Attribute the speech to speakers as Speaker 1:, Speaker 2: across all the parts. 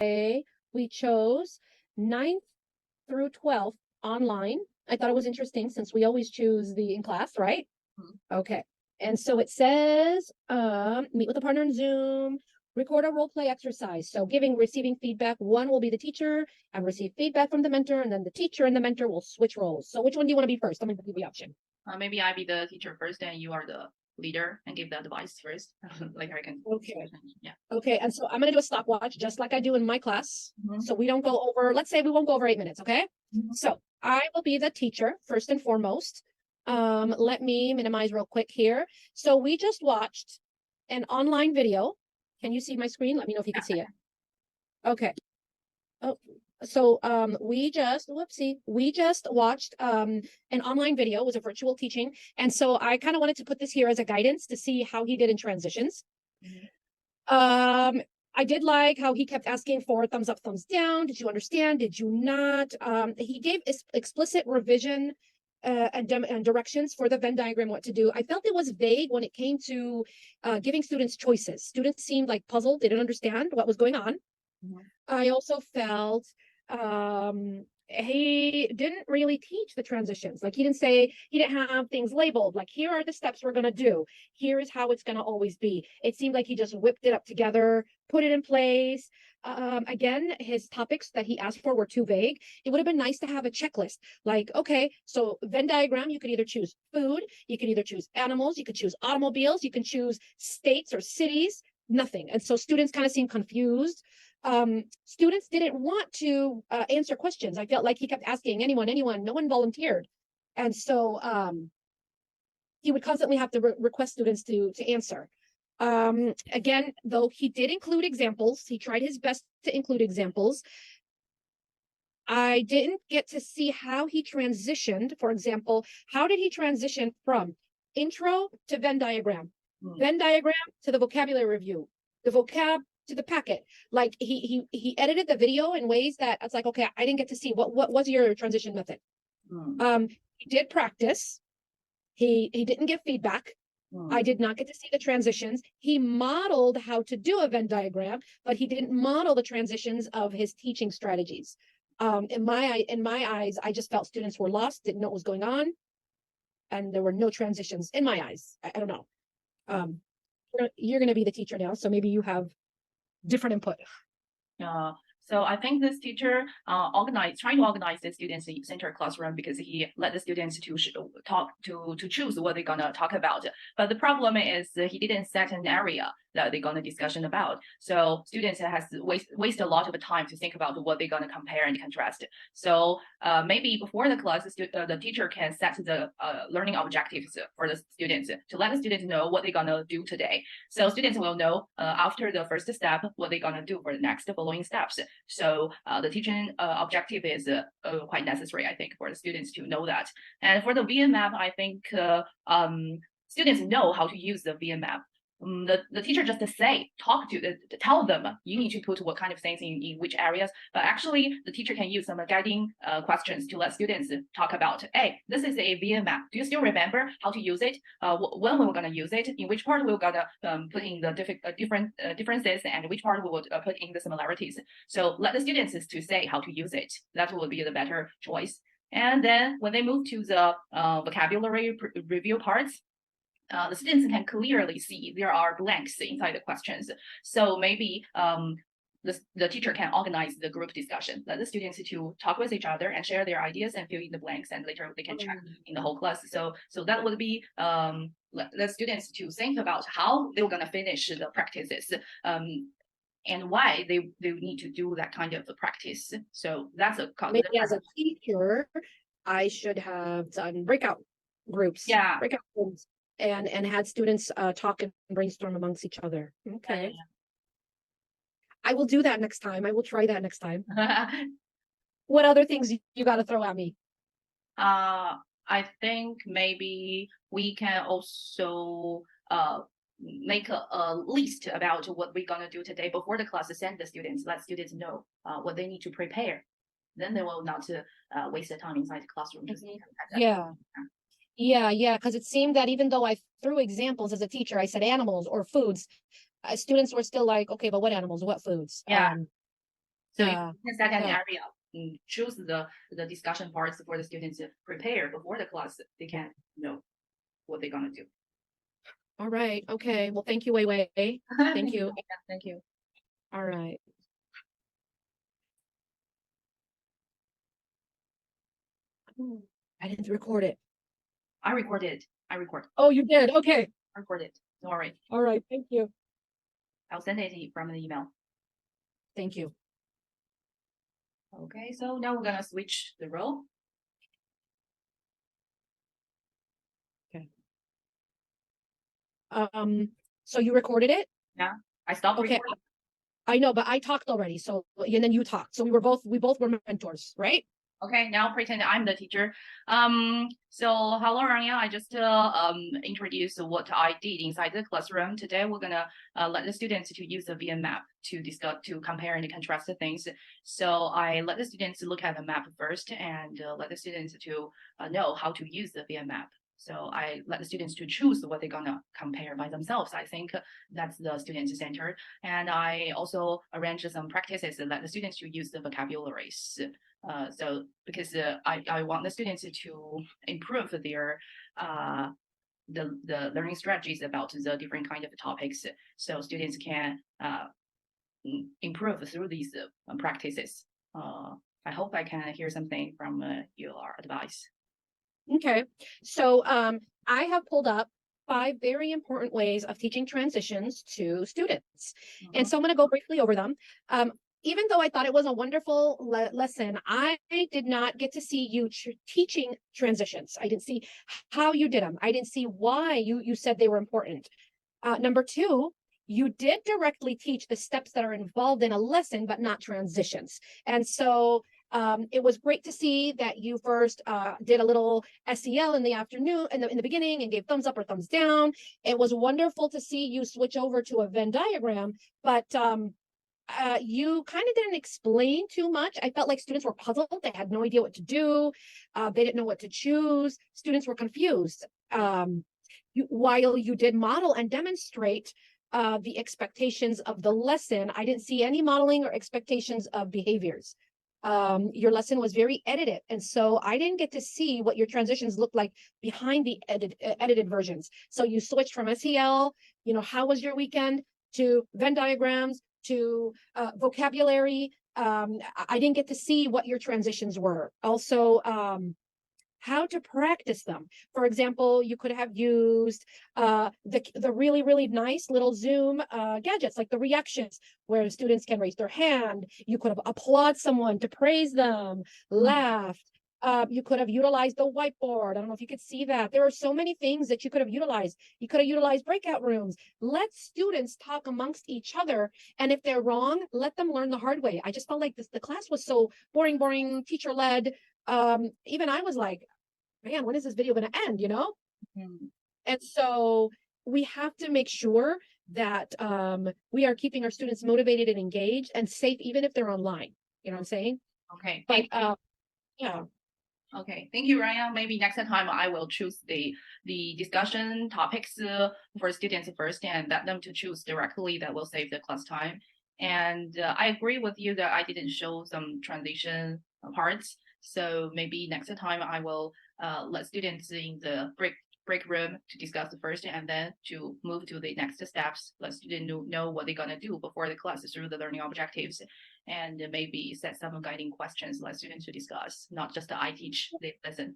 Speaker 1: we chose 9th through 12th online. I thought it was interesting since we always choose the in class, right? Okay. And so it says, meet with a partner in Zoom, record a role play exercise. So receiving feedback. One will be the teacher and receive feedback from the mentor, and then the teacher and the mentor will switch roles. So which one do you want to be first? I'm going to give you the option.
Speaker 2: Maybe I be the teacher first and you are the leader and give the advice first. Later I can.
Speaker 1: Okay.
Speaker 2: Yeah.
Speaker 1: Okay. And so I'm going to do a stopwatch just like I do in my class. So we don't go over, let's say we won't go over 8 minutes. Okay. So I will be the teacher first and foremost. Let me minimize real quick here. So we just watched an online video. Can you see my screen? Let me know if you can see it. Okay. Oh, so we just watched an online video. It was a virtual teaching. And so I kind of wanted to put this here as a guidance to see how he did in transitions. I did like how he kept asking for thumbs up, thumbs down. Did you understand? Did you not? He gave explicit revision and directions for the Venn diagram, what to do. I felt it was vague when it came to giving students choices. Students seemed like puzzled. They didn't understand what was going on. I also felt he didn't really teach the transitions. Like he didn't have things labeled. Like, here are the steps we're going to do. Here is how it's going to always be. It seemed like he just whipped it up together, put it in place. Again, his topics that he asked for were too vague. It would have been nice to have a checklist. Like, okay, so Venn diagram, you could either choose food, you could either choose animals, you could choose automobiles, you can choose states or cities, nothing. And so students kind of seemed confused. Students didn't want to answer questions. I felt like he kept asking anyone, no one volunteered. And so he would constantly have to request students to answer. Again, though he did include examples, he tried his best to include examples. I didn't get to see how he transitioned. For example, how did he transition from intro to Venn diagram, Venn diagram to the vocabulary review, the vocab to the packet? Like he edited the video in ways that it's like, okay, I didn't get to see what was your transition method. He did practice. He didn't give feedback. I did not get to see the transitions. He modeled how to do a Venn diagram, but he didn't model the transitions of his teaching strategies. In my eyes, I just felt students were lost, didn't know what was going on, and there were no transitions in my eyes. I don't know. You're going to be the teacher now, so maybe you have different input.
Speaker 2: So I think this teacher trying to organize the students in center classroom because he let the students to choose what they're gonna talk about. But the problem is he didn't set an area that they're gonna discussion about. So students has waste a lot of time to think about what they're gonna compare and contrast. So maybe before the class, the teacher can set the learning objectives for the students to let the students know what they're gonna do today. So students will know after the first step what they're gonna do for the next following steps. So the teaching objective is quite necessary, I think, for the students to know that. And for the VMAP, I think students know how to use the VMAP. The teacher just tell them you need to put what kind of things in which areas, but actually the teacher can use some guiding questions to let students talk about, hey, this is a VMAP. Do you still remember how to use it? When we're going to use it? In which part we're going to put in the different differences, and which part we would put in the similarities. So let the students to say how to use it. That will be the better choice. And then when they move to the vocabulary review parts, the students can clearly see there are blanks inside the questions. So maybe the teacher can organize the group discussion, let the students to talk with each other and share their ideas and fill in the blanks, and later they can check in the whole class. So that would be the students to think about how they were going to finish the practices. And why they need to do that kind of practice. So that's
Speaker 1: maybe as a teacher, I should have done breakout groups.
Speaker 2: Yeah.
Speaker 1: Breakout groups. And had students talk and brainstorm amongst each other. Okay. Yeah. I will do that next time. I will try that next time. What other things you got to throw at me?
Speaker 2: I think maybe we can also make a list about what we're going to do today before the class, send the students, let students know what they need to prepare. Then they will not waste their time inside the classroom.
Speaker 1: Yeah, because it seemed that even though I threw examples as a teacher, I said animals or foods, students were still like, okay, but what animals, what foods?
Speaker 2: Yeah. So
Speaker 1: Yeah.
Speaker 2: in the second
Speaker 1: Yeah.
Speaker 2: area, choose the discussion parts for the students to prepare before the class. They can know what they're gonna do.
Speaker 1: All right. Okay. Well, thank you, Wei Wei. Thank you.
Speaker 2: Thank you.
Speaker 1: All right. I didn't record it.
Speaker 2: I recorded. I record.
Speaker 1: Oh, you did. Okay.
Speaker 2: I recorded. Don't worry.
Speaker 1: All right. Thank you.
Speaker 2: I'll send it from the email.
Speaker 1: Thank you.
Speaker 2: Okay, so now we're gonna switch the role.
Speaker 1: So you recorded it?
Speaker 2: Yeah, I stopped
Speaker 1: Okay.
Speaker 2: recording.
Speaker 1: I know, but I talked already. So, and then you talked. So we both were mentors, right?
Speaker 2: Okay, now pretend I'm the teacher. So hello, Rania. I just introduced what I did inside the classroom. Today, we're gonna let the students to use the VM map to discuss, to compare and contrast the things. So I let the students look at the map first and let the students to know how to use the VM map. So I let the students to choose what they're gonna compare by themselves. I think that's the student centered. And I also arranged some practices that let the students to use the vocabularies. So because I want the students to improve their the learning strategies about the different kind of topics, so students can improve through these practices. I hope I can hear something from your advice.
Speaker 1: Okay. So I have pulled up 5 very important ways of teaching transitions to students. And so I'm going to go briefly over them. Even though I thought it was a wonderful lesson, I did not get to see you teaching transitions. I didn't see how you did them. I didn't see why you said they were important. Number 2, you did directly teach the steps that are involved in a lesson, but not transitions. And so it was great to see that you first did a little SEL in the afternoon, in the beginning, and gave thumbs up or thumbs down. It was wonderful to see you switch over to a Venn diagram, but you kind of didn't explain too much. I felt like students were puzzled. They had no idea what to do. They didn't know what to choose. Students were confused. While you did model and demonstrate the expectations of the lesson, I didn't see any modeling or expectations of behaviors. Your lesson was very edited, and so I didn't get to see what your transitions looked like behind the edited versions. So you switched from SEL, how was your weekend, to Venn diagrams, to vocabulary. I didn't get to see what your transitions were. Also, how to practice them. For example, you could have used the really, really nice little Zoom gadgets, like the reactions, where students can raise their hand. You could have applaud someone to praise them, laughed. You could have utilized the whiteboard. I don't know if you could see that. There are so many things that you could have utilized. You could have utilized breakout rooms. Let students talk amongst each other. And if they're wrong, let them learn the hard way. I just felt like the class was so boring, teacher-led. Even I was like, man, when is this video going to end, And so we have to make sure that we are keeping our students motivated and engaged and safe, even if they're online. You know what I'm saying?
Speaker 2: Okay.
Speaker 1: But yeah.
Speaker 2: Okay, thank you, Ryan. Maybe next time I will choose the discussion topics for students first and let them to choose directly. That will save the class time. And I agree with you that I didn't show some transition parts. So maybe next time I will let students in the break room to discuss the first and then to move to the next steps. Let students know what they're gonna do before the class through the learning objectives, and maybe set some guiding questions let students to discuss, not just I teach the lesson.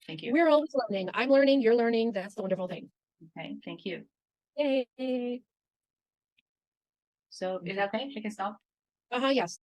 Speaker 2: Thank you.
Speaker 1: We're always learning. I'm learning, you're learning. That's the wonderful thing.
Speaker 2: Okay, thank you.
Speaker 1: Yay.
Speaker 2: So is that okay? We can stop.
Speaker 1: Yes.